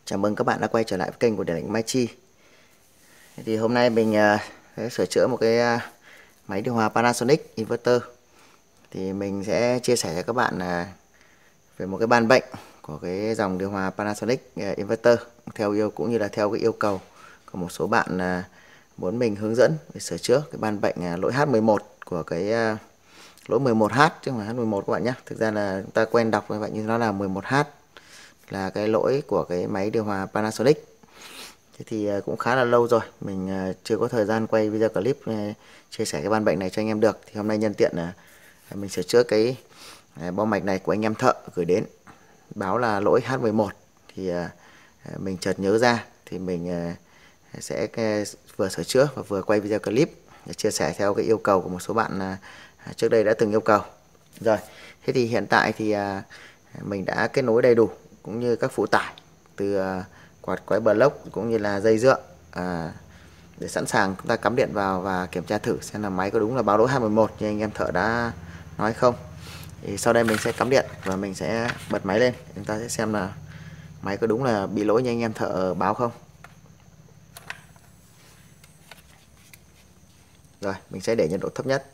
Chào mừng các bạn đã quay trở lại với kênh của Điển Hình Mai Chi. Thì hôm nay mình sẽ sửa chữa một cái máy điều hòa Panasonic inverter. Thì mình sẽ chia sẻ cho các bạn về một cái ban bệnh của cái dòng điều hòa Panasonic inverter cũng như là theo cái yêu cầu của một số bạn muốn mình hướng dẫn để sửa chữa cái ban bệnh lỗi H11 của cái lỗi 11H chứ không phải H11 các bạn nhé. Thực ra là chúng ta quen đọc như vậy nhưng nó là 11H, là cái lỗi của cái máy điều hòa Panasonic. Thế thì cũng khá là lâu rồi mình chưa có thời gian quay video clip chia sẻ cái ban bệnh này cho anh em được. Thì hôm nay nhân tiện là mình sửa chữa cái bo mạch này của anh em thợ gửi đến báo là lỗi H11. Thì mình chợt nhớ ra thì mình sẽ vừa sửa chữa và vừa quay video clip để chia sẻ theo cái yêu cầu của một số bạn trước đây đã từng yêu cầu. Rồi, thế thì hiện tại thì mình đã kết nối đầy đủ cũng như các phụ tải từ quạt quái block cũng như là dây dựa để sẵn sàng chúng ta cắm điện vào và kiểm tra thử xem là máy có đúng là báo lỗi H11 như anh em thợ đã nói không. Thì sau đây mình sẽ cắm điện và mình sẽ bật máy lên, chúng ta sẽ xem là máy có đúng là bị lỗi như anh em thợ báo không. Rồi, mình sẽ để nhiệt độ thấp nhất.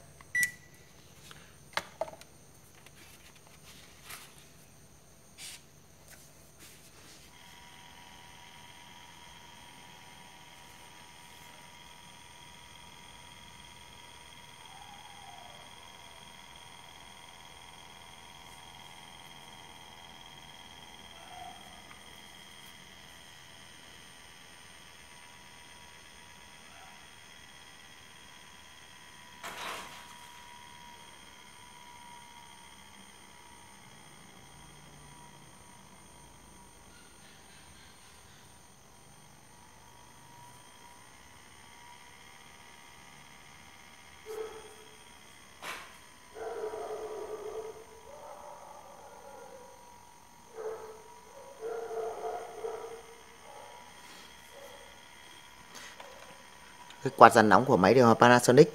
Cái quạt dàn nóng của máy điều hòa Panasonic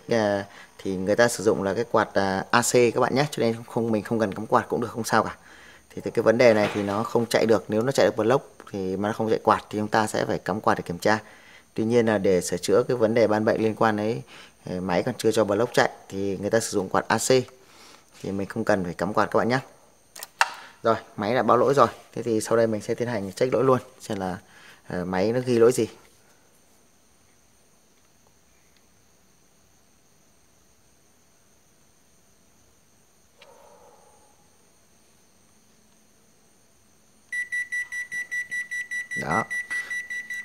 thì người ta sử dụng là cái quạt AC các bạn nhé, cho nên mình không cần cắm quạt cũng được, không sao cả. Thì cái vấn đề này thì nó không chạy được, nếu nó chạy được block thì mà nó không chạy quạt thì chúng ta sẽ phải cắm quạt để kiểm tra. Tuy nhiên là để sửa chữa cái vấn đề ban bệnh liên quan đến máy còn chưa cho block chạy thì người ta sử dụng quạt AC, thì mình không cần phải cắm quạt các bạn nhé. Rồi, máy đã báo lỗi rồi, thế thì sau đây mình sẽ tiến hành check lỗi luôn xem là máy nó ghi lỗi gì. Đó,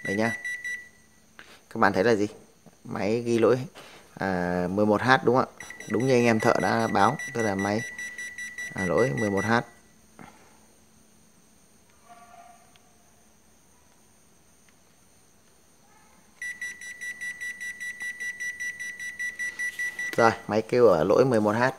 đây nhá, các bạn thấy là gì, máy ghi lỗi 11H đúng không ạ, đúng như anh em thợ đã báo, tức là máy lỗi 11H. Rồi, máy kêu ở lỗi 11H.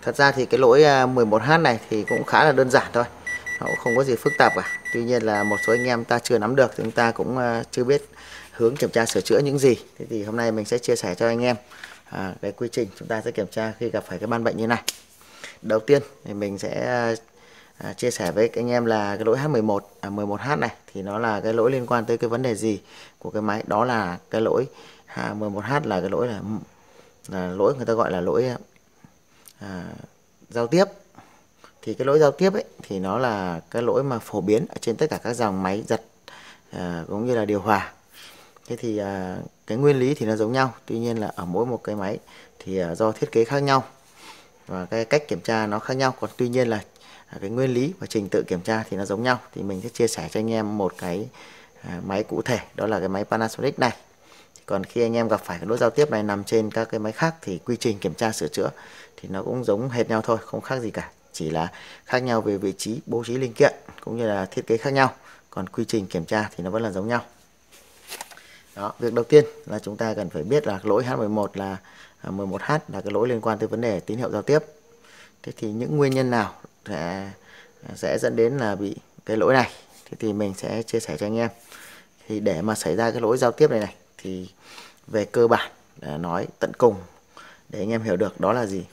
Thật ra thì cái lỗi 11H này thì cũng khá là đơn giản thôi, nó cũng không có gì phức tạp cả. Tuy nhiên là một số anh em ta chưa nắm được thì chúng ta cũng chưa biết hướng kiểm tra sửa chữa những gì. Thế thì hôm nay mình sẽ chia sẻ cho anh em cái quy trình chúng ta sẽ kiểm tra khi gặp phải cái ban bệnh như này. Đầu tiên thì mình sẽ chia sẻ với anh em là cái lỗi H11 11H này thì nó là cái lỗi liên quan tới cái vấn đề gì của cái máy. Đó là cái lỗi 11H là cái lỗi là lỗi người ta gọi là lỗi giao tiếp. Thì cái lỗi giao tiếp ấy thì nó là cái lỗi mà phổ biến ở trên tất cả các dòng máy giặt cũng như là điều hòa. Thế thì cái nguyên lý thì nó giống nhau, tuy nhiên là ở mỗi một cái máy thì do thiết kế khác nhau và cái cách kiểm tra nó khác nhau. Còn tuy nhiên là cái nguyên lý và trình tự kiểm tra thì nó giống nhau. Thì mình sẽ chia sẻ cho anh em một cái máy cụ thể, đó là cái máy Panasonic này. Còn khi anh em gặp phải cái lỗi giao tiếp này nằm trên các cái máy khác thì quy trình kiểm tra sửa chữa thì nó cũng giống hệt nhau thôi, không khác gì cả, chỉ là khác nhau về vị trí bố trí linh kiện cũng như là thiết kế khác nhau, còn quy trình kiểm tra thì nó vẫn là giống nhau. Đó, việc đầu tiên là chúng ta cần phải biết là lỗi H11 là 11H là cái lỗi liên quan tới vấn đề tín hiệu giao tiếp. Thế thì những nguyên nhân nào sẽ dẫn đến là bị cái lỗi này, thế thì mình sẽ chia sẻ cho anh em. Thì để mà xảy ra cái lỗi giao tiếp này thì về cơ bản là nói tận cùng để anh em hiểu được đó là gì.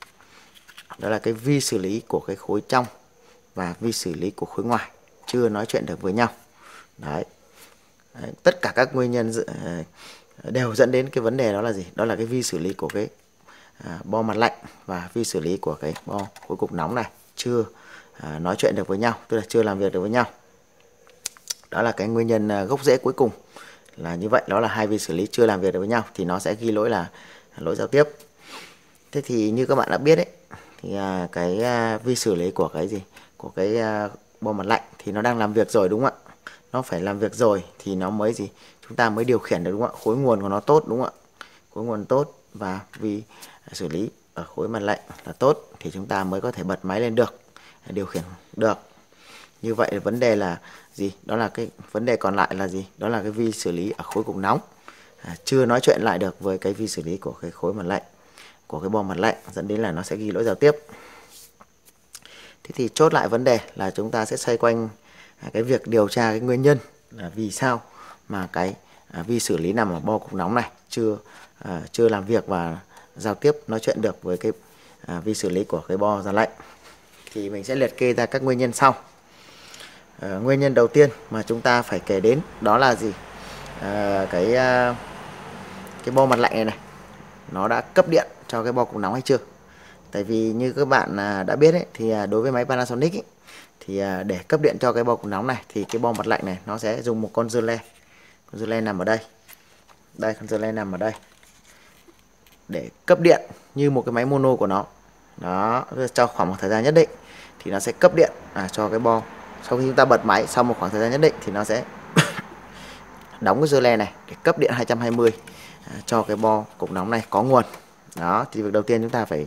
Đó là cái vi xử lý của cái khối trong và vi xử lý của khối ngoài chưa nói chuyện được với nhau. Đấy. Tất cả các nguyên nhân đều dẫn đến cái vấn đề đó là gì? Đó là cái vi xử lý của cái bo mặt lạnh và vi xử lý của cái bo khối cục nóng này chưa nói chuyện được với nhau, tức là chưa làm việc được với nhau. Đó là cái nguyên nhân gốc rễ cuối cùng là như vậy, đó là hai vi xử lý chưa làm việc được với nhau thì nó sẽ ghi lỗi là lỗi giao tiếp. Thế thì như các bạn đã biết đấy, thì cái vi xử lý của cái gì, của cái bo mặt lạnh thì nó đang làm việc rồi, đúng không ạ? Nó phải làm việc rồi thì nó mới gì, chúng ta mới điều khiển được, đúng không ạ? Khối nguồn của nó tốt, đúng không ạ? Khối nguồn tốt và vi xử lý ở khối mặt lạnh là tốt thì chúng ta mới có thể bật máy lên được, điều khiển được. Như vậy vấn đề là gì? Đó là cái vấn đề còn lại là gì? Đó là cái vi xử lý ở khối cục nóng chưa nói chuyện lại được với cái vi xử lý của cái khối mặt lạnh, của cái bo mặt lạnh, dẫn đến là nó sẽ ghi lỗi giao tiếp. Thế thì chốt lại vấn đề là chúng ta sẽ xoay quanh cái việc điều tra cái nguyên nhân là vì sao mà cái vi xử lý nằm ở bo cục nóng này chưa làm việc và giao tiếp nói chuyện được với cái vi xử lý của cái bo giàn lạnh. Thì mình sẽ liệt kê ra các nguyên nhân sau. Nguyên nhân đầu tiên mà chúng ta phải kể đến đó là gì? Cái bo mặt lạnh này nó đã cấp điện cho cái bo cục nóng hay chưa? Tại vì như các bạn đã biết ấy, thì đối với máy Panasonic ấy, thì để cấp điện cho cái bo cục nóng này thì cái bo mặt lạnh này nó sẽ dùng một con dưa le. Con dưa le nằm ở đây. Đây, con dưa le nằm ở đây. Để cấp điện như một cái máy mono của nó. Đó, cho khoảng một thời gian nhất định thì nó sẽ cấp điện cho cái bo. Sau khi chúng ta bật máy sau một khoảng thời gian nhất định thì nó sẽ đóng cái dưa le này để cấp điện 220 cho cái bo cục nóng này có nguồn. Đó, thì việc đầu tiên chúng ta phải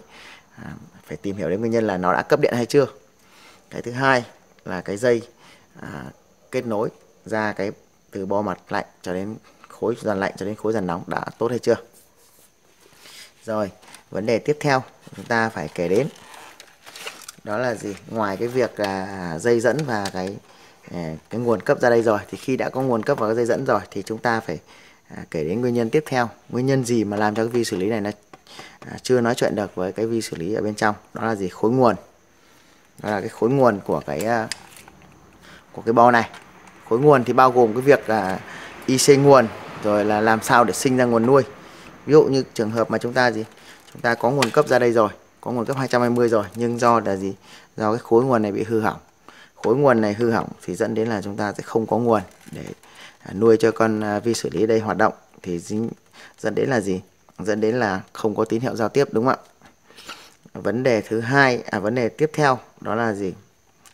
tìm hiểu đến nguyên nhân là nó đã cấp điện hay chưa. Cái thứ hai là cái dây kết nối ra cái từ bo mặt lạnh cho đến khối dàn lạnh cho đến khối dàn nóng đã tốt hay chưa. Rồi, vấn đề tiếp theo chúng ta phải kể đến đó là gì? Ngoài cái việc là dây dẫn và cái nguồn cấp ra đây rồi, thì khi đã có nguồn cấp và cái dây dẫn rồi thì chúng ta phải kể đến nguyên nhân tiếp theo. Nguyên nhân gì mà làm cho cái vi xử lý này nó chưa nói chuyện được với cái vi xử lý ở bên trong? Đó là gì? Khối nguồn. Đó là cái khối nguồn của cái bo này. Khối nguồn thì bao gồm cái việc IC nguồn, rồi là làm sao để sinh ra nguồn nuôi. Ví dụ như trường hợp mà chúng ta chúng ta có nguồn cấp ra đây rồi, có nguồn cấp 220 rồi, nhưng do là gì? Do cái khối nguồn này bị hư hỏng. Khối nguồn này hư hỏng thì dẫn đến là chúng ta sẽ không có nguồn để nuôi cho con vi xử lý đây hoạt động, thì dẫn đến là gì? Dẫn đến là không có tín hiệu giao tiếp, đúng không ạ? Vấn đề thứ hai, vấn đề tiếp theo đó là gì?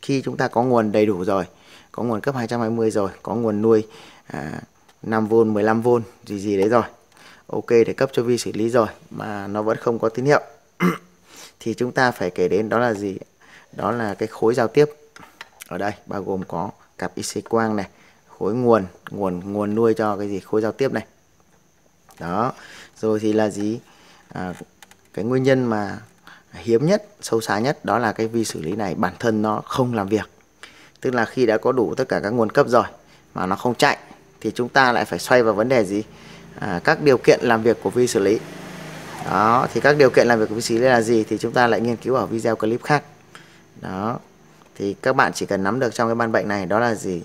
Khi chúng ta có nguồn đầy đủ rồi, có nguồn cấp 220 rồi, có nguồn nuôi 5V, 15V gì đấy rồi, ok để cấp cho vi xử lý rồi mà nó vẫn không có tín hiệu thì chúng ta phải kể đến đó là gì? Đó là cái khối giao tiếp. Ở đây bao gồm có cặp IC quang này, khối nguồn nuôi cho cái gì? Khối giao tiếp này. Đó. Rồi thì là gì? Cái nguyên nhân mà hiếm nhất, sâu xa nhất đó là cái vi xử lý này bản thân nó không làm việc. Tức là khi đã có đủ tất cả các nguồn cấp rồi mà nó không chạy thì chúng ta lại phải xoay vào vấn đề gì? Các điều kiện làm việc của vi xử lý. Đó, thì các điều kiện làm việc của vi xử lý là gì thì chúng ta lại nghiên cứu ở video clip khác. Đó. Thì các bạn chỉ cần nắm được trong cái ban bệnh này đó là gì?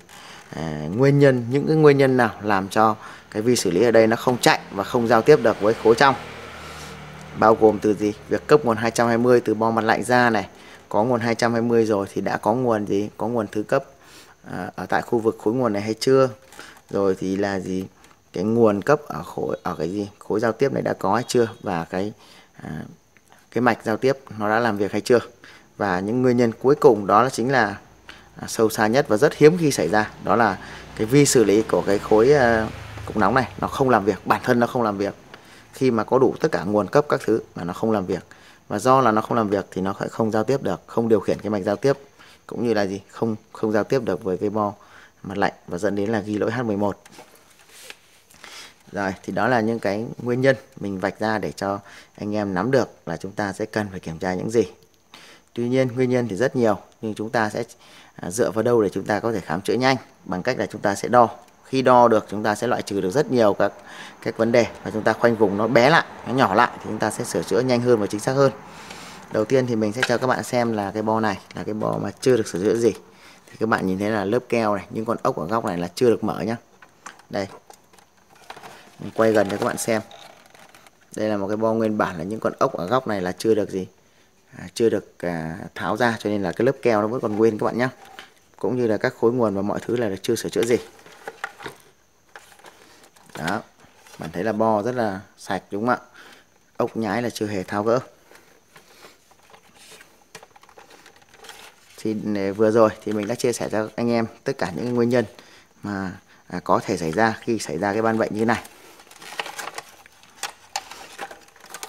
Nguyên nhân, những cái nguyên nhân nào làm cho cái vi xử lý ở đây nó không chạy và không giao tiếp được với khối trong. Bao gồm từ gì? Việc cấp nguồn 220 từ bo mặt lạnh ra này, có nguồn 220 rồi thì đã có nguồn gì? Có nguồn thứ cấp ở tại khu vực khối nguồn này hay chưa? Rồi thì là gì? Cái nguồn cấp ở cái gì? Khối giao tiếp này đã có hay chưa? Và cái mạch giao tiếp nó đã làm việc hay chưa? Và những nguyên nhân cuối cùng đó chính là sâu xa nhất và rất hiếm khi xảy ra, đó là cái vi xử lý của cái khối cục nóng này nó không làm việc, bản thân nó không làm việc. Khi mà có đủ tất cả nguồn cấp các thứ mà nó không làm việc, và do là nó không làm việc thì nó sẽ không giao tiếp được, không điều khiển cái mạch giao tiếp, cũng như là gì? Không giao tiếp được với cái bo mặt lạnh và dẫn đến là ghi lỗi H11. Rồi, thì đó là những cái nguyên nhân mình vạch ra để cho anh em nắm được là chúng ta sẽ cần phải kiểm tra những gì. Tuy nhiên nguyên nhân thì rất nhiều, nhưng chúng ta sẽ dựa vào đâu để chúng ta có thể khám chữa nhanh? Bằng cách là chúng ta sẽ đo. khi đo được chúng ta sẽ loại trừ được rất nhiều các vấn đề, và chúng ta khoanh vùng nó bé lại, nó nhỏ lại thì chúng ta sẽ sửa chữa nhanh hơn và chính xác hơn. Đầu tiên thì mình sẽ cho các bạn xem là cái bo này là cái bo mà chưa được sửa chữa gì. Thì các bạn nhìn thấy là lớp keo này, những con ốc ở góc này là chưa được mở nhá. Đây, mình quay gần cho các bạn xem. Đây là một cái bo nguyên bản, là những con ốc ở góc này là chưa được gì, chưa được tháo ra, cho nên là cái lớp keo nó vẫn còn nguyên các bạn nhé. Cũng như là các khối nguồn và mọi thứ là chưa sửa chữa gì. Đó, bạn thấy là bo rất là sạch đúng không ạ? Ốc nhái là chưa hề tháo gỡ. Thì vừa rồi thì mình đã chia sẻ cho anh em tất cả những nguyên nhân mà có thể xảy ra khi xảy ra cái ban bệnh như thế này.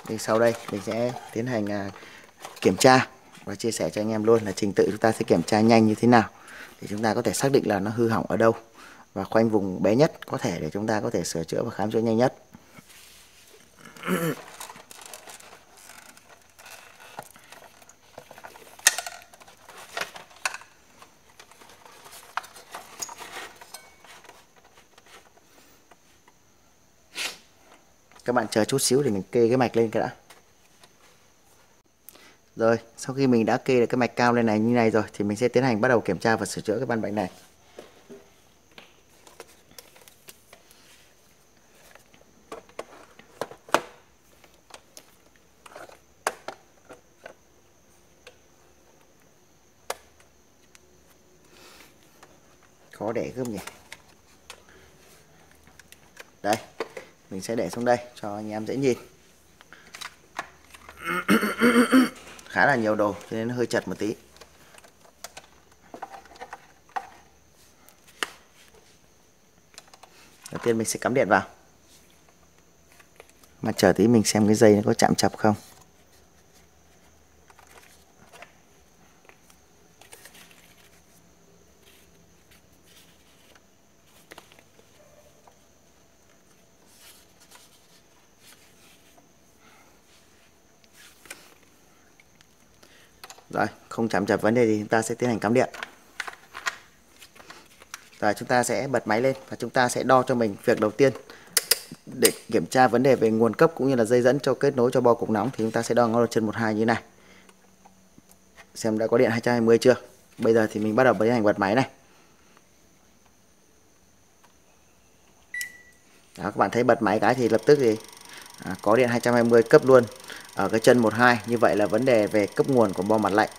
Thì sau đây mình sẽ tiến hành kiểm tra và chia sẻ cho anh em luôn là trình tự chúng ta sẽ kiểm tra nhanh như thế nào để chúng ta có thể xác định là nó hư hỏng ở đâu và khoanh vùng bé nhất có thể để chúng ta có thể sửa chữa và khám chữa nhanh nhất. Các bạn chờ chút xíu để mình kê cái mạch lên cái đã. Rồi, sau khi mình đã kê được cái mạch cao lên này như này rồi thì mình sẽ tiến hành bắt đầu kiểm tra và sửa chữa cái ban bệnh này. Khó để gươm nhỉ. Đây, mình sẽ để xuống đây cho anh em dễ nhìn. Khá là nhiều đồ cho nên nó hơi chật một tí. Đầu tiên mình sẽ cắm điện vào. Mà chờ tí mình xem cái dây nó có chạm chập không. Rồi, không chạm chập vấn đề gì, chúng ta sẽ tiến hành cắm điện. Rồi chúng ta sẽ bật máy lên và chúng ta sẽ đo cho mình. Việc đầu tiên để kiểm tra vấn đề về nguồn cấp cũng như là dây dẫn cho kết nối cho bo cục nóng thì chúng ta sẽ đo ngón đầu chân 12 như thế này. Xem đã có điện 220 chưa. Bây giờ thì mình bắt đầu tiến hành bật máy này. Đó, các bạn thấy bật máy cái thì lập tức thì có điện 220 cấp luôn ở cái chân 12. Như vậy là vấn đề về cấp nguồn của bo mặt lạnh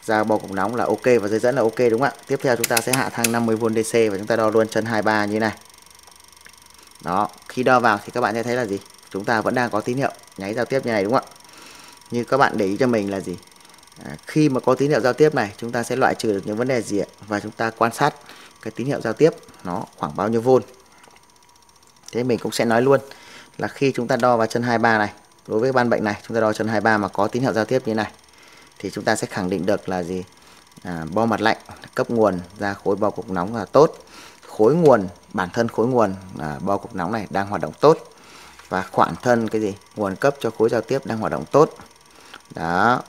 ra bo cục nóng là ok và dây dẫn là ok đúng không ạ. Tiếp theo chúng ta sẽ hạ thang 50V DC và chúng ta đo luôn chân 23 như thế này. Đó, khi đo vào thì các bạn sẽ thấy là gì? Chúng ta vẫn đang có tín hiệu nháy giao tiếp như này đúng không ạ? Như các bạn để ý cho mình là gì? Khi mà có tín hiệu giao tiếp này chúng ta sẽ loại trừ được những vấn đề gì ạ? Và chúng ta quan sát cái tín hiệu giao tiếp nó khoảng bao nhiêu vôn. Thế mình cũng sẽ nói luôn là khi chúng ta đo vào chân 23 này, đối với ban bệnh này chúng ta đo chân 23 mà có tín hiệu giao tiếp như này thì chúng ta sẽ khẳng định được là gì? Bo mặt lạnh cấp nguồn ra khối bo cục nóng là tốt. Khối nguồn, bản thân khối nguồn bo cục nóng này đang hoạt động tốt. Và khoản thân cái gì? Nguồn cấp cho khối giao tiếp đang hoạt động tốt. Đó.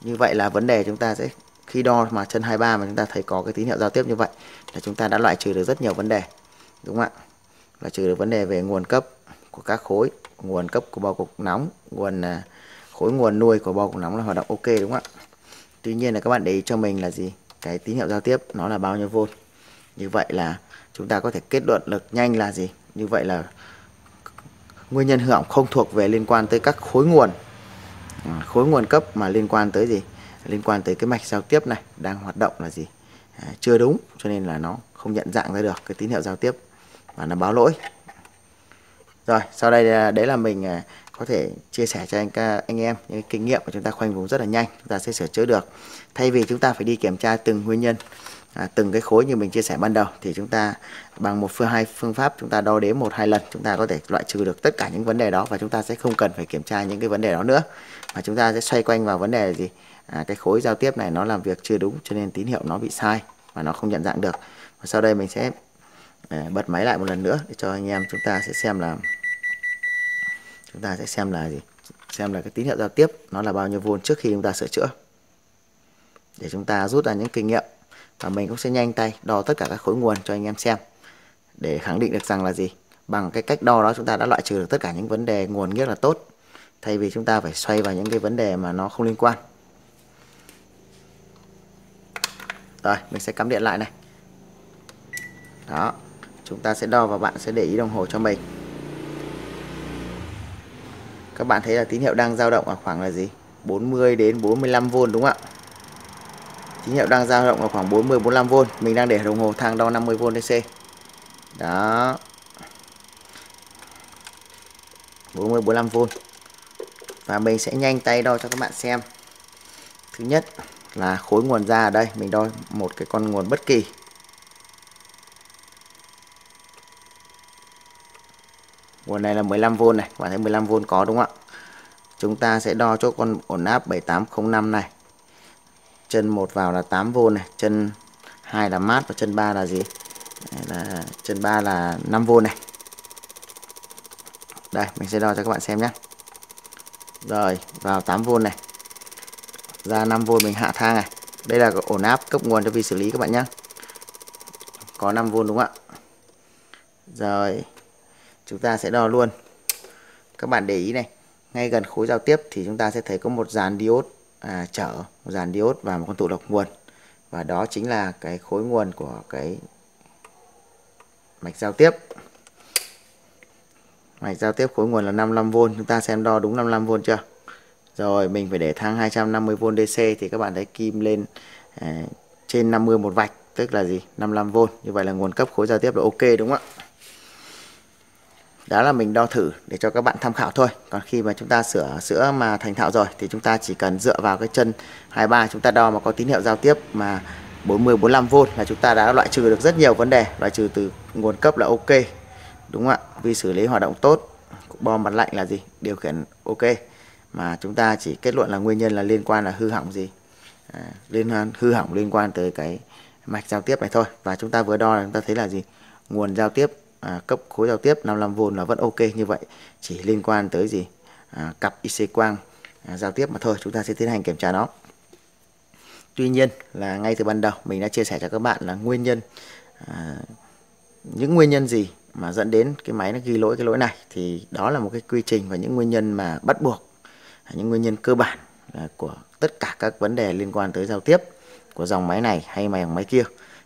Như vậy là vấn đề chúng ta sẽ khi đo mà chân 23 mà chúng ta thấy có cái tín hiệu giao tiếp như vậy là chúng ta đã loại trừ được rất nhiều vấn đề. Đúng không ạ? Loại trừ được vấn đề về nguồn cấp của các khối, nguồn cấp của bo cục nóng, khối nguồn nuôi của bo cục nóng là hoạt động ok đúng không ạ? Tuy nhiên là các bạn để ý cho mình là gì? Cái tín hiệu giao tiếp nó là bao nhiêu vôn. Như vậy là chúng ta có thể kết luận được nhanh là gì? Như vậy là nguyên nhân hư hỏng không thuộc về liên quan tới các khối nguồn cấp mà liên quan tới gì? Liên quan tới cái mạch giao tiếp này đang hoạt động là gì? Chưa đúng, cho nên là nó không nhận dạng ra được cái tín hiệu giao tiếp và nó báo lỗi. Rồi, sau đây đấy là mình có thể chia sẻ cho anh em những kinh nghiệm của chúng ta khoanh vùng rất là nhanh, chúng ta sẽ sửa chữa được. Thay vì chúng ta phải đi kiểm tra từng nguyên nhân, từng cái khối như mình chia sẻ ban đầu thì chúng ta bằng hai phương pháp chúng ta đo đếm 1-2 lần chúng ta có thể loại trừ được tất cả những vấn đề đó và chúng ta sẽ không cần phải kiểm tra những cái vấn đề đó nữa. Mà chúng ta sẽ xoay quanh vào vấn đề là gì? Cái khối giao tiếp này nó làm việc chưa đúng cho nên tín hiệu nó bị sai và nó không nhận dạng được. Và sau đây mình sẽ bật máy lại một lần nữa để cho anh em chúng ta sẽ xem là gì? Xem là cái tín hiệu giao tiếp nó là bao nhiêu vôn trước khi chúng ta sửa chữa. Để chúng ta rút ra những kinh nghiệm Và mình cũng sẽ nhanh tay đo tất cả các khối nguồn cho anh em xem, để khẳng định được rằng là gì, bằng cái cách đo đó chúng ta đã loại trừ được tất cả những vấn đề nguồn rất là tốt, thay vì chúng ta phải xoay vào những cái vấn đề mà nó không liên quan. Rồi mình sẽ cắm điện lại này. Đó, chúng ta sẽ đo và bạn sẽ để ý đồng hồ cho mình. Các bạn thấy là tín hiệu đang dao động ở khoảng là gì, 40 đến 45V đúng không ạ? Tín hiệu đang dao động ở khoảng 40-45V. Mình đang để đồng hồ thang đo 50V DC. Đó, 40-45V. Và mình sẽ nhanh tay đo cho các bạn xem. Thứ nhất là khối nguồn ra ở đây, mình đo một cái con nguồn bất kỳ. Nguồn này là 15V này, các bạn thấy 15V có đúng không ạ? Chúng ta sẽ đo cho con ổn áp 7805 này. Chân 1 vào là 8V này, chân 2 là mát và chân 3 là gì? Chân 3 là 5V này. Đây, mình sẽ đo cho các bạn xem nhé. Rồi, vào 8V này. Ra 5V mình hạ thang này. Đây là ổn áp cấp nguồn cho vi xử lý các bạn nhé. Có 5V đúng không ạ? Rồi, chúng ta sẽ đo luôn. Các bạn để ý này, ngay gần khối giao tiếp thì chúng ta sẽ thấy có một dàn diode chở, một dàn diode và một con tụ lọc nguồn. Và đó chính là cái khối nguồn của cái mạch giao tiếp. Mạch giao tiếp khối nguồn là 55V, chúng ta xem đo đúng 55V chưa? Rồi mình phải để thang 250V DC thì các bạn thấy kim lên trên 50 một vạch, tức là gì? 55V. Như vậy là nguồn cấp khối giao tiếp là ok đúng không ạ? Đó là mình đo thử để cho các bạn tham khảo thôi. Còn khi mà chúng ta sửa mà thành thạo rồi thì chúng ta chỉ cần dựa vào cái chân 23 chúng ta đo mà có tín hiệu giao tiếp mà 40-45V là chúng ta đã loại trừ được rất nhiều vấn đề, loại trừ từ nguồn cấp là ok. Đúng không ạ? Vi xử lý hoạt động tốt, bo mặt lạnh là gì? Điều khiển ok. Mà chúng ta chỉ kết luận là nguyên nhân là liên quan là hư hỏng gì? Hư hỏng liên quan tới cái mạch giao tiếp này thôi. Và chúng ta vừa đo là chúng ta thấy là gì? Nguồn giao tiếp cấp khối giao tiếp 55V là vẫn ok. Như vậy chỉ liên quan tới gì? Cặp IC quang giao tiếp mà thôi. Chúng ta sẽ tiến hành kiểm tra nó. Tuy nhiên là ngay từ ban đầu mình đã chia sẻ cho các bạn là nguyên nhân những nguyên nhân gì mà dẫn đến cái máy nó ghi lỗi cái lỗi này, thì đó là một cái quy trình và những nguyên nhân mà bắt buộc, những nguyên nhân cơ bản của tất cả các vấn đề liên quan tới giao tiếp của dòng máy này hay máy kia.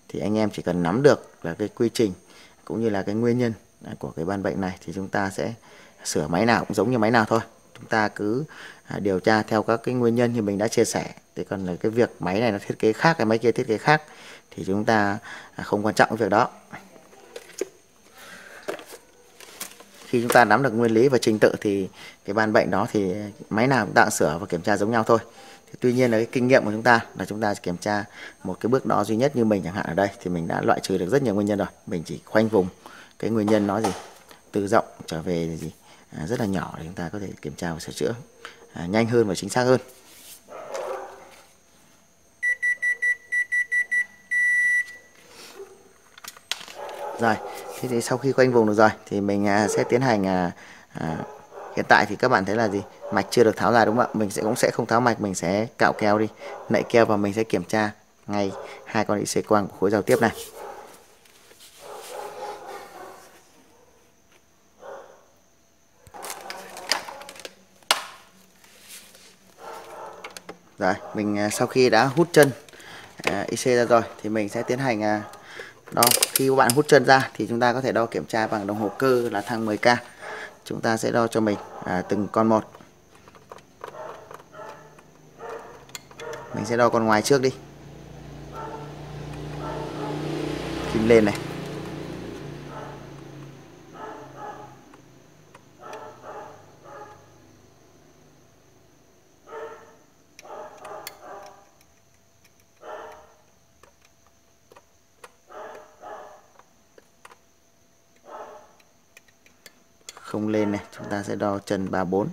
Thì anh em chỉ cần nắm được là cái quy trình cũng như là cái nguyên nhân của cái ban bệnh này thì chúng ta sẽ sửa máy nào cũng giống như máy nào thôi. Chúng ta cứ điều tra theo các cái nguyên nhân như mình đã chia sẻ. Thì còn là cái việc máy này nó thiết kế khác, cái máy kia thiết kế khác thì chúng ta không quan trọng cái việc đó. Khi chúng ta nắm được nguyên lý và trình tự thì cái ban bệnh đó thì máy nào cũng ta sửa và kiểm tra giống nhau thôi. Tuy nhiên là cái kinh nghiệm của chúng ta là chúng ta chỉ kiểm tra một cái bước đó duy nhất, như mình chẳng hạn ở đây thì mình đã loại trừ được rất nhiều nguyên nhân rồi. Mình chỉ khoanh vùng cái nguyên nhân nó gì từ rộng trở về gì rất là nhỏ để chúng ta có thể kiểm tra và sửa chữa nhanh hơn và chính xác hơn. Rồi, thế thì sau khi khoanh vùng được rồi thì mình sẽ tiến hành hiện tại thì các bạn thấy là gì, mạch chưa được tháo ra đúng không ạ? Mình cũng sẽ không tháo mạch, mình sẽ cạo keo đi, nạy keo và mình sẽ kiểm tra ngay hai con IC quang của khối giao tiếp này. Rồi, mình sau khi đã hút chân IC ra rồi thì mình sẽ tiến hành đo. Khi các bạn hút chân ra thì chúng ta có thể đo kiểm tra bằng đồng hồ cơ là thang 10K. Chúng ta sẽ đo cho mình từng con một. Mình sẽ đo con ngoài trước đi. Kim lên này. Không lên này, chúng ta sẽ đo chân 34.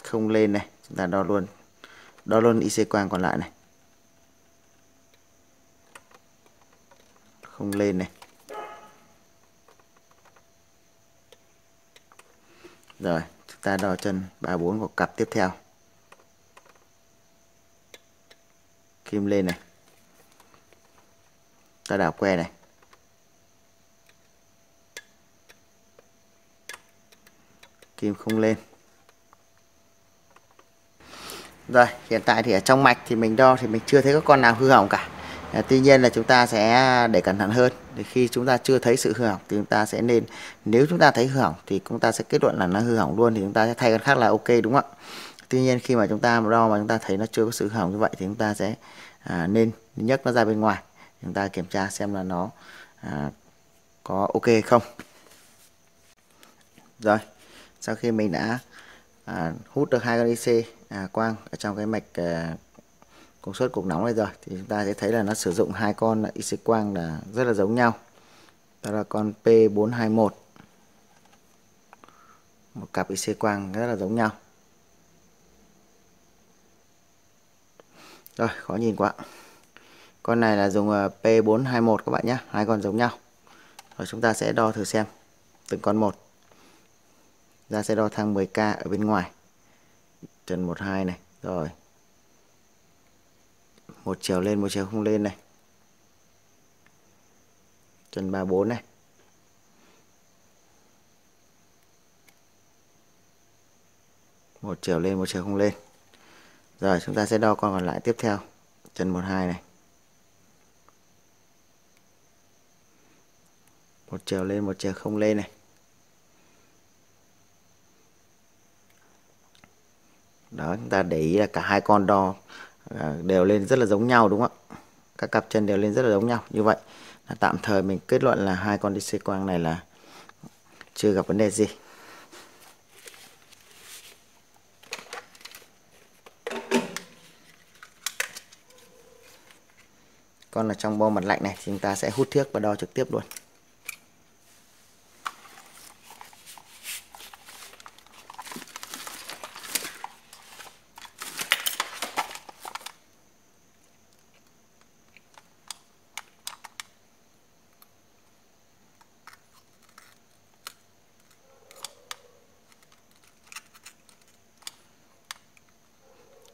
Không lên này, chúng ta đo luôn IC quang còn lại này. Không lên này. Rồi, ta đo chân 34 của cặp tiếp theo. Kim lên này. Ta đảo que này. Kim không lên. Rồi, hiện tại thì ở trong mạch thì mình đo thì mình chưa thấy có con nào hư hỏng cả. Tuy nhiên là chúng ta sẽ để cẩn thận hơn. Để khi chúng ta chưa thấy sự hư hỏng thì chúng ta sẽ nên, nếu chúng ta thấy hư hỏng thì chúng ta sẽ kết luận là nó hư hỏng luôn, thì chúng ta sẽ thay con khác là ok, đúng không ạ? Tuy nhiên khi mà chúng ta đo mà chúng ta thấy nó chưa có sự hư hỏng như vậy thì chúng ta sẽ nên nhấc nó ra bên ngoài. Chúng ta kiểm tra xem là nó có ok không. Rồi, sau khi mình đã hút được 2 con IC quang ở trong cái mạch công suất cục nóng này rồi, thì chúng ta sẽ thấy là nó sử dụng 2 con IC quang là rất là giống nhau. Đó là con P421, một cặp IC quang rất là giống nhau. Rồi, khó nhìn quá. Con này là dùng P421 các bạn nhé, 2 con giống nhau. Rồi chúng ta sẽ đo thử xem từng con một. Ta sẽ đo thang 10K ở bên ngoài. Chân 12 này, rồi. Một chiều lên, một chiều không lên này. Chân 34 này. Một chiều lên, một chiều không lên. Rồi chúng ta sẽ đo con còn lại tiếp theo. Chân 12 này. Một chiều lên, một chiều không lên này. Đó, chúng ta để ý là cả hai con đo đều lên rất là giống nhau, đúng không ạ? Các cặp chân đều lên rất là giống nhau. Như vậy là tạm thời mình kết luận là hai con DC quang này là chưa gặp vấn đề gì. Còn ở trong bo mặt lạnh này thì chúng ta sẽ hút thiếc và đo trực tiếp luôn.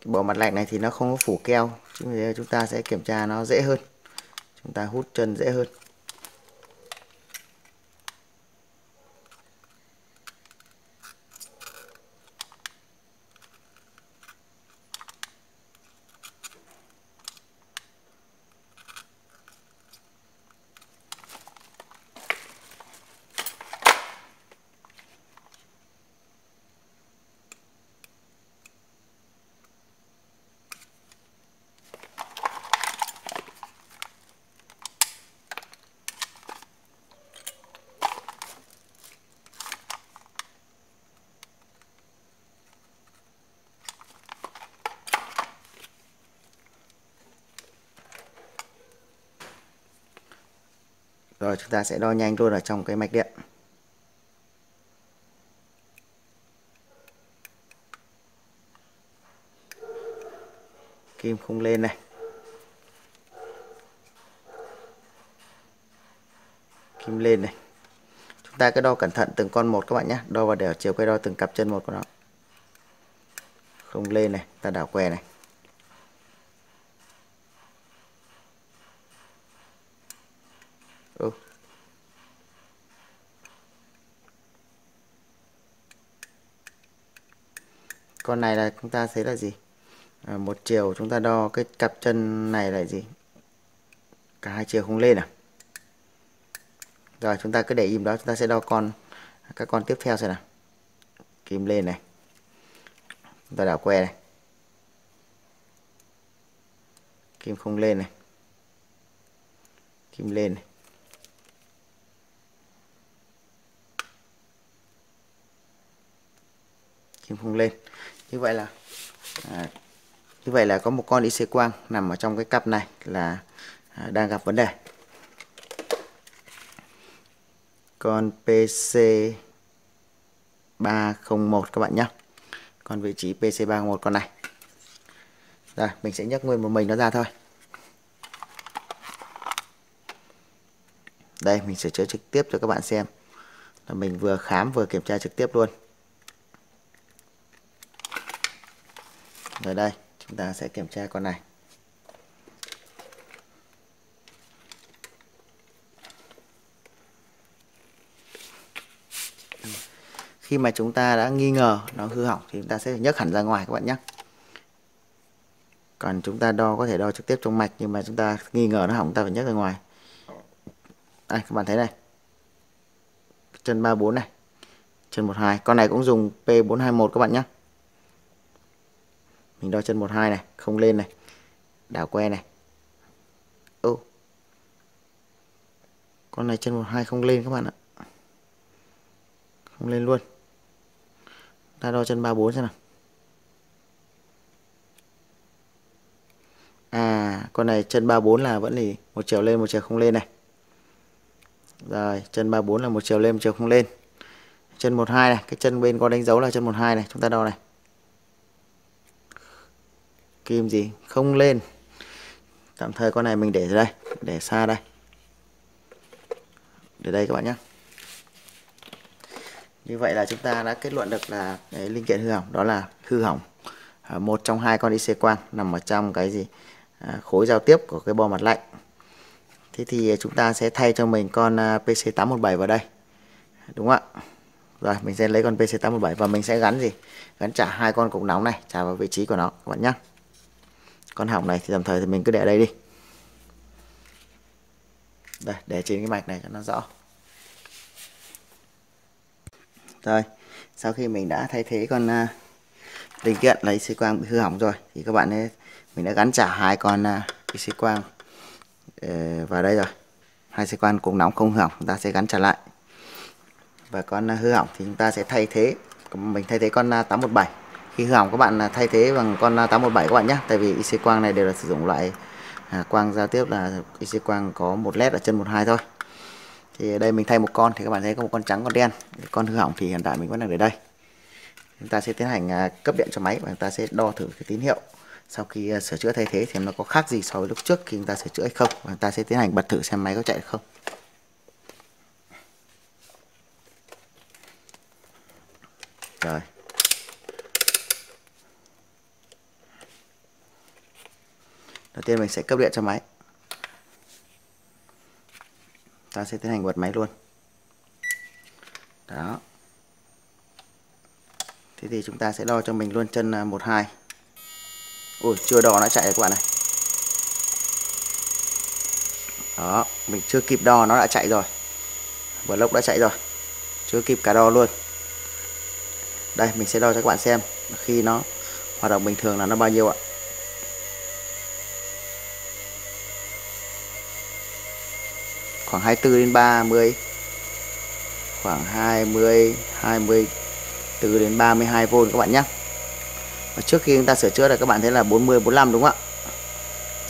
Cái bộ mặt lạnh này thì nó không có phủ keo, chính vì thế chúng ta sẽ kiểm tra nó dễ hơn, chúng ta hút chân dễ hơn. Rồi chúng ta sẽ đo nhanh luôn ở trong cái mạch điện. Kim không lên này. Kim lên này. Chúng ta cứ đo cẩn thận từng con một các bạn nhé. Đo vào đều chiều quay đo từng cặp chân một của nó. Không lên này, ta đảo que này. Con này là chúng ta thấy là gì? Một chiều chúng ta đo cái cặp chân này là gì? Cả hai chiều không lên à? Rồi chúng ta cứ để im đó, chúng ta sẽ đo các con tiếp theo xem nào. Kim lên này. Chúng ta đảo que này. Kim không lên này. Kim lên này. Kim không lên. Như vậy là có một con IC quang nằm ở trong cái cặp này là đang gặp vấn đề. Con PC301 các bạn nhé. Con vị trí PC301 con này. Rồi mình sẽ nhấc nguyên một mình nó ra thôi. Đây mình sửa chữa trực tiếp cho các bạn xem. Là mình vừa khám vừa kiểm tra trực tiếp luôn. Tới đây chúng ta sẽ kiểm tra con này. Khi mà chúng ta đã nghi ngờ nó hư hỏng thì chúng ta sẽ nhấc hẳn ra ngoài các bạn nhé. Còn chúng ta đo có thể đo trực tiếp trong mạch, nhưng mà chúng ta nghi ngờ nó hỏng chúng ta phải nhấc ra ngoài. Đây các bạn thấy này, chân 34 này, chân 12. Con này cũng dùng P421 các bạn nhé. Mình đo chân 12 này, không lên này, đảo que này. Con này chân 12 không lên các bạn ạ. Không lên luôn. Ta đo chân 34 xem nào. Con này chân 34 là vẫn là một chiều lên một chiều không lên này. Rồi, chân 34 là một chiều lên một chiều không lên. Chân 12 này, cái chân bên có đánh dấu là chân 12 này, chúng ta đo này. Kim gì? Không lên. Tạm thời con này mình để đây, để xa đây. Để đây các bạn nhé. Như vậy là chúng ta đã kết luận được là cái linh kiện hư hỏng, đó là hư hỏng một trong hai con IC quang nằm ở trong cái gì khối giao tiếp của cái bo mặt lạnh. Thế thì chúng ta sẽ thay cho mình con PC817 vào đây, đúng không ạ? Rồi mình sẽ lấy con PC817 và mình sẽ gắn gì? Gắn trả hai con cục nóng này trả vào vị trí của nó các bạn nhé. Con hỏng này thì tạm thời thì mình cứ để ở đây đi. Đây, để trên cái mạch này cho nó rõ. Rồi, sau khi mình đã thay thế con linh kiện là IC quang bị hư hỏng rồi thì các bạn ấy, mình đã gắn trả hai con IC quang vào đây rồi. Hai IC quang cục nóng không hư hỏng chúng ta sẽ gắn trả lại. Và con hư hỏng thì chúng ta sẽ thay thế, mình thay thế con 817. Khi hư hỏng các bạn thay thế bằng con 817 các bạn nhé. Tại vì IC quang này đều là sử dụng loại quang giao tiếp là IC quang có một led ở chân 12 thôi. Thì ở đây mình thay một con thì các bạn thấy có một con trắng con đen. Con hư hỏng thì hiện tại mình vẫn đang để đây. Chúng ta sẽ tiến hành cấp điện cho máy và chúng ta sẽ đo thử cái tín hiệu. Sau khi sửa chữa thay thế thì nó có khác gì so với lúc trước khi chúng ta sửa chữa hay không, và chúng ta sẽ tiến hành bật thử xem máy có chạy được không. Rồi. Đầu tiên mình sẽ cấp điện cho máy. Ta sẽ tiến hành bật máy luôn. Đó. Thế thì chúng ta sẽ đo cho mình luôn chân 12. Ui, chưa đo nó chạy rồi các bạn này. Đó, mình chưa kịp đo nó đã chạy rồi. Vlog đã chạy rồi. Chưa kịp cả đo luôn. Đây, mình sẽ đo cho các bạn xem khi nó hoạt động bình thường là nó bao nhiêu ạ. Khoảng 24 đến 30. Khoảng 24 đến 32V các bạn nhé. Và trước khi chúng ta sửa chữa là các bạn thấy là 40 45 đúng không ạ?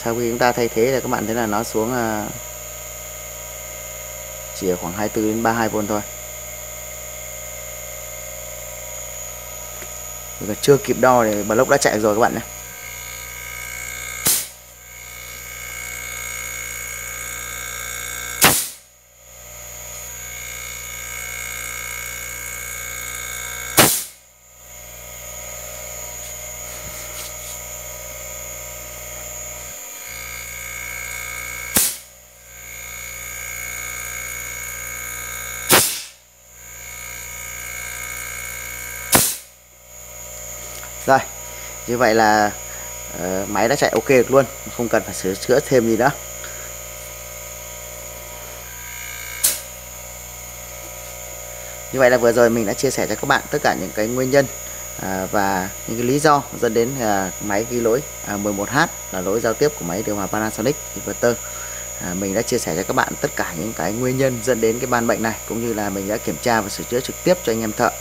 Sau khi chúng ta thay thế là các bạn thấy là nó xuống chỉ ở khoảng 24 đến 32V thôi. Mình chưa kịp đo thì vlog đã chạy rồi các bạn nhé. Rồi, như vậy là máy đã chạy ok được luôn, không cần phải sửa chữa thêm gì nữa. Như vậy là vừa rồi mình đã chia sẻ cho các bạn tất cả những cái nguyên nhân và những cái lý do dẫn đến máy ghi lỗi 11H là lỗi giao tiếp của máy điều hòa Panasonic Inverter. Mình đã chia sẻ cho các bạn tất cả những cái nguyên nhân dẫn đến cái ban bệnh này, cũng như là mình đã kiểm tra và sửa chữa trực tiếp cho anh em thợ,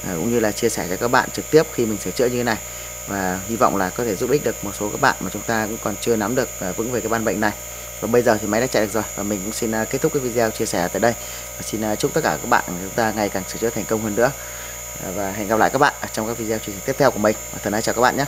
cũng như là chia sẻ cho các bạn trực tiếp khi mình sửa chữa như thế này, và hy vọng là có thể giúp ích được một số các bạn mà chúng ta cũng còn chưa nắm được vững về cái ban bệnh này. Và bây giờ thì máy đã chạy được rồi, và mình cũng xin kết thúc cái video chia sẻ tại đây, và xin chúc tất cả các bạn chúng ta ngày càng sửa chữa thành công hơn nữa, và hẹn gặp lại các bạn trong các video chia sẻ tiếp theo của mình. Và thân ái chào các bạn nhé.